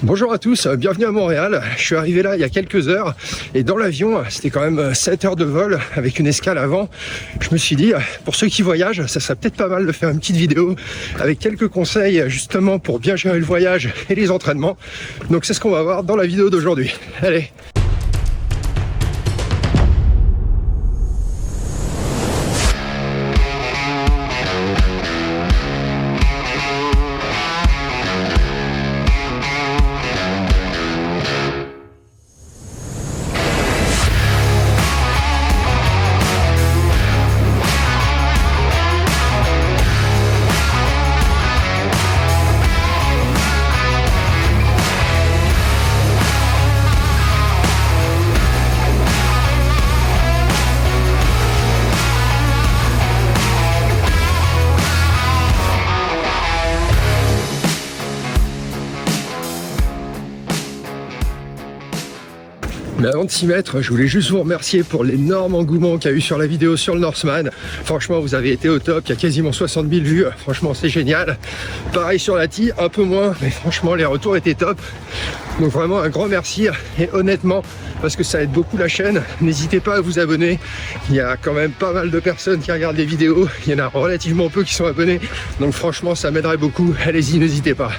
Bonjour à tous, bienvenue à Montréal. Je suis arrivé là il y a quelques heures et dans l'avion, c'était quand même 7 heures de vol avec une escale avant. Je me suis dit, pour ceux qui voyagent, ça serait peut-être pas mal de faire une petite vidéo avec quelques conseils justement pour bien gérer le voyage et les entraînements. Donc c'est ce qu'on va voir dans la vidéo d'aujourd'hui. Allez! Mais avant de s'y mettre, je voulais juste vous remercier pour l'énorme engouement qu'il y a eu sur la vidéo sur le Norseman. Franchement, vous avez été au top, il y a quasiment 60 000 vues. Franchement, c'est génial. Pareil sur la T, un peu moins, mais franchement, les retours étaient top. Donc vraiment, un grand merci. Et honnêtement, parce que ça aide beaucoup la chaîne, n'hésitez pas à vous abonner. Il y a quand même pas mal de personnes qui regardent les vidéos. Il y en a relativement peu qui sont abonnés. Donc franchement, ça m'aiderait beaucoup. Allez-y, n'hésitez pas.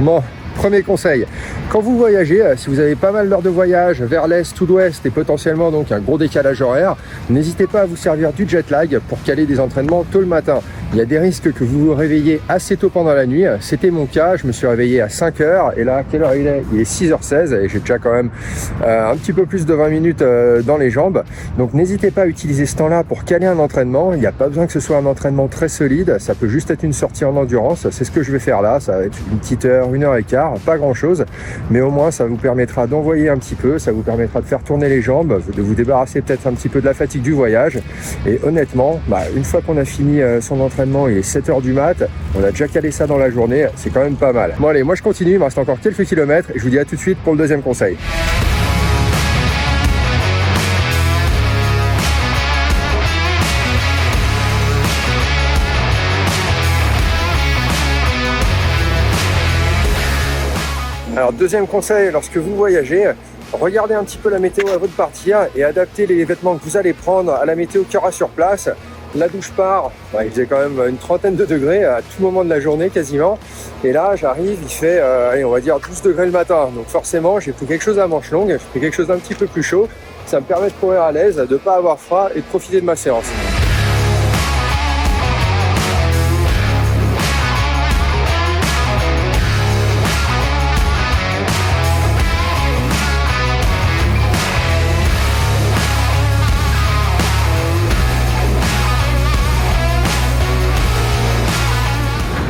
Bon, premier conseil, quand vous voyagez, si vous avez pas mal d'heures de voyage vers l'est ou l'ouest et potentiellement donc un gros décalage horaire, n'hésitez pas à vous servir du jet lag pour caler des entraînements tôt le matin. Il y a des risques que vous vous réveillez assez tôt pendant la nuit. C'était mon cas, je me suis réveillé à 5h et là, quelle heure il est? Il est 6h16 et j'ai déjà quand même un petit peu plus de 20 minutes dans les jambes. Donc n'hésitez pas à utiliser ce temps-là pour caler un entraînement. Il n'y a pas besoin que ce soit un entraînement très solide, ça peut juste être une sortie en endurance. C'est ce que je vais faire là, ça va être une petite heure, 1h15, pas grand-chose. Mais au moins, ça vous permettra d'envoyer un petit peu, ça vous permettra de faire tourner les jambes, de vous débarrasser peut-être un petit peu de la fatigue du voyage. Et honnêtement, une fois qu'on a fini son entraînement, il est 7h du mat, on a déjà calé ça dans la journée, c'est quand même pas mal. Bon allez, moi je continue, il me reste encore quelques kilomètres et je vous dis à tout de suite pour le deuxième conseil. Alors deuxième conseil, lorsque vous voyagez, regardez un petit peu la météo avant de partir et adaptez les vêtements que vous allez prendre à la météo qu'il y aura sur place. La douche part, il faisait quand même une trentaine de degrés à tout moment de la journée quasiment. Et là j'arrive, il fait on va dire 12 degrés le matin. Donc forcément j'ai pris quelque chose à manches longues, j'ai pris quelque chose d'un petit peu plus chaud. Ça me permet de courir à l'aise, de ne pas avoir froid et de profiter de ma séance.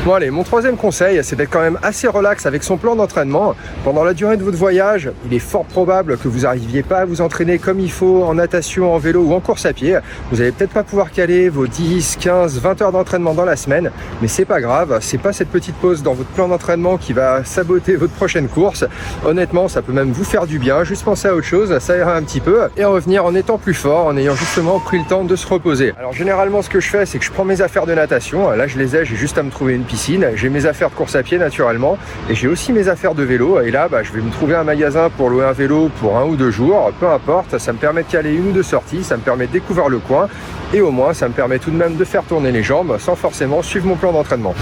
Bon allez, mon troisième conseil, c'est d'être quand même assez relax avec son plan d'entraînement. Pendant la durée de votre voyage, il est fort probable que vous n'arriviez pas à vous entraîner comme il faut en natation, en vélo ou en course à pied. Vous n'allez peut-être pas pouvoir caler vos 10, 15, 20 heures d'entraînement dans la semaine, mais c'est pas grave, c'est pas cette petite pause dans votre plan d'entraînement qui va saboter votre prochaine course. Honnêtement, ça peut même vous faire du bien, juste penser à autre chose, ça ira un petit peu et revenir en étant plus fort, en ayant justement pris le temps de se reposer. Alors généralement, ce que je fais, c'est que je prends mes affaires de natation. Là, je les ai, j'ai juste à me trouver une piscine. J'ai mes affaires de course à pied naturellement et j'ai aussi mes affaires de vélo et là je vais me trouver un magasin pour louer un vélo pour 1 ou 2 jours, peu importe, ça me permet de caler 1 ou 2 sorties, ça me permet de découvrir le coin et au moins ça me permet tout de même de faire tourner les jambes sans forcément suivre mon plan d'entraînement.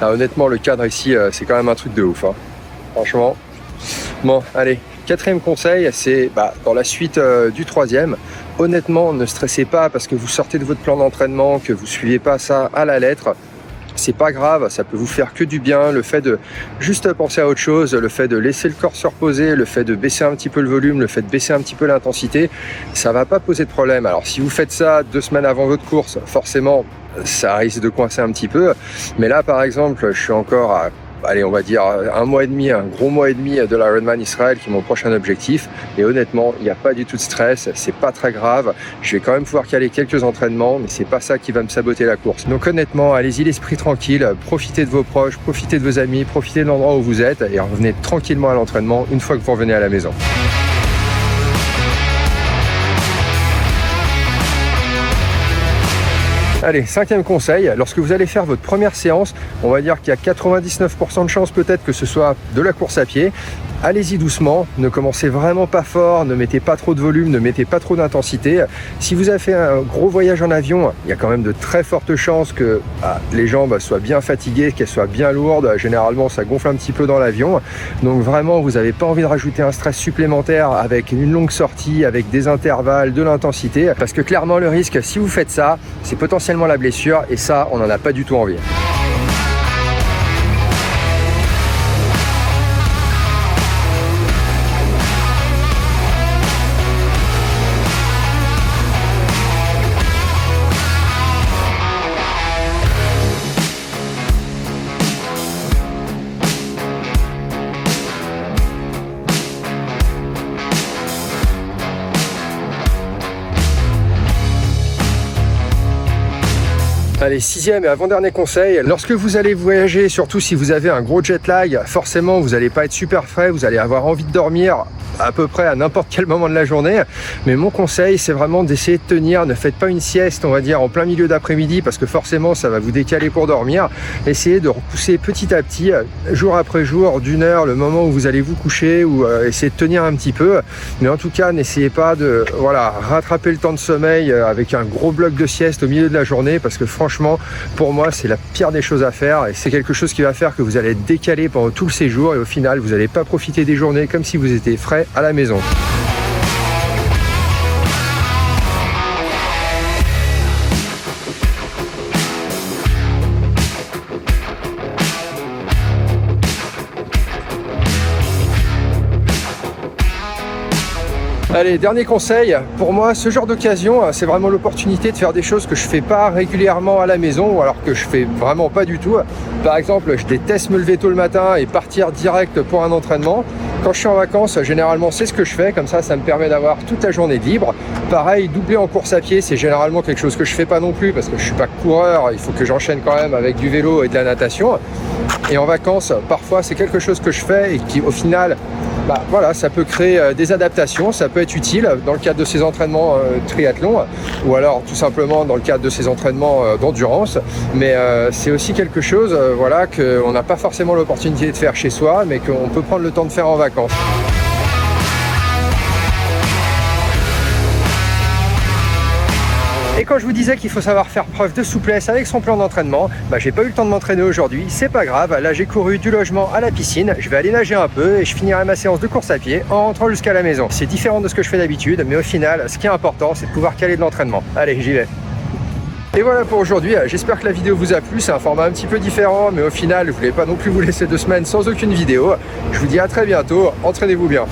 Là, honnêtement le cadre ici c'est quand même un truc de ouf hein. Franchement. Bon allez, quatrième conseil, c'est dans la suite du troisième. Honnêtement, ne stressez pas parce que vous sortez de votre plan d'entraînement, que vous suivez pas ça à la lettre. C'est pas grave, ça peut vous faire que du bien. Le fait de juste penser à autre chose, le fait de laisser le corps se reposer, le fait de baisser un petit peu le volume, le fait de baisser un petit peu l'intensité, ça va pas poser de problème. Alors si vous faites ça 2 semaines avant votre course, forcément, ça risque de coincer un petit peu. Mais là, par exemple, je suis encore à allez, on va dire un mois et demi, un gros mois et demi de l'Ironman Israël qui est mon prochain objectif. Et honnêtement, il n'y a pas du tout de stress, c'est pas très grave. Je vais quand même pouvoir caler quelques entraînements, mais c'est pas ça qui va me saboter la course. Donc honnêtement, allez-y l'esprit tranquille, profitez de vos proches, profitez de vos amis, profitez de l'endroit où vous êtes et revenez tranquillement à l'entraînement une fois que vous revenez à la maison. Allez, 5e conseil, lorsque vous allez faire votre première séance, on va dire qu'il y a 99% de chances peut-être que ce soit de la course à pied. Allez-y doucement, ne commencez vraiment pas fort, ne mettez pas trop de volume, ne mettez pas trop d'intensité. Si vous avez fait un gros voyage en avion, il y a quand même de très fortes chances que les jambes soient bien fatiguées, qu'elles soient bien lourdes. Généralement, ça gonfle un petit peu dans l'avion. Donc vraiment, vous n'avez pas envie de rajouter un stress supplémentaire avec une longue sortie, avec des intervalles, de l'intensité. Parce que clairement, le risque, si vous faites ça, c'est potentiellement la blessure et ça, on n'en a pas du tout envie. Allez, 6e et avant-dernier conseil, lorsque vous allez voyager, surtout si vous avez un gros jet lag, forcément vous n'allez pas être super frais, vous allez avoir envie de dormir à peu près à n'importe quel moment de la journée. Mais mon conseil, c'est vraiment d'essayer de tenir. Ne faites pas une sieste, on va dire, en plein milieu d'après-midi parce que forcément, ça va vous décaler pour dormir. Essayez de repousser petit à petit, jour après jour, d'une heure, le moment où vous allez vous coucher ou essayez de tenir un petit peu. Mais en tout cas, n'essayez pas de rattraper le temps de sommeil avec un gros bloc de sieste au milieu de la journée parce que franchement, pour moi, c'est la pire des choses à faire et c'est quelque chose qui va faire que vous allez être décalé pendant tout le séjour et au final, vous n'allez pas profiter des journées comme si vous étiez frais à la maison. Allez, dernier conseil, pour moi, ce genre d'occasion, c'est vraiment l'opportunité de faire des choses que je fais pas régulièrement à la maison ou alors que je fais vraiment pas du tout. Par exemple, je déteste me lever tôt le matin et partir direct pour un entraînement. Quand je suis en vacances, généralement, c'est ce que je fais. Comme ça me permet d'avoir toute la journée libre. Pareil, doubler en course à pied, c'est généralement quelque chose que je fais pas non plus parce que je suis pas coureur. Il faut que j'enchaîne quand même avec du vélo et de la natation. Et en vacances, parfois, c'est quelque chose que je fais et qui, au final, ça peut créer des adaptations, ça peut être utile dans le cadre de ces entraînements triathlon ou alors tout simplement dans le cadre de ces entraînements d'endurance. Mais c'est aussi quelque chose qu'on n'a pas forcément l'opportunité de faire chez soi, mais qu'on peut prendre le temps de faire en vacances. Et quand je vous disais qu'il faut savoir faire preuve de souplesse avec son plan d'entraînement, j'ai pas eu le temps de m'entraîner aujourd'hui, c'est pas grave, là j'ai couru du logement à la piscine, je vais aller nager un peu et je finirai ma séance de course à pied en rentrant jusqu'à la maison. C'est différent de ce que je fais d'habitude, mais au final, ce qui est important, c'est de pouvoir caler de l'entraînement. Allez, j'y vais. Et voilà pour aujourd'hui, j'espère que la vidéo vous a plu, c'est un format un petit peu différent, mais au final, je voulais pas non plus vous laisser 2 semaines sans aucune vidéo. Je vous dis à très bientôt, entraînez-vous bien.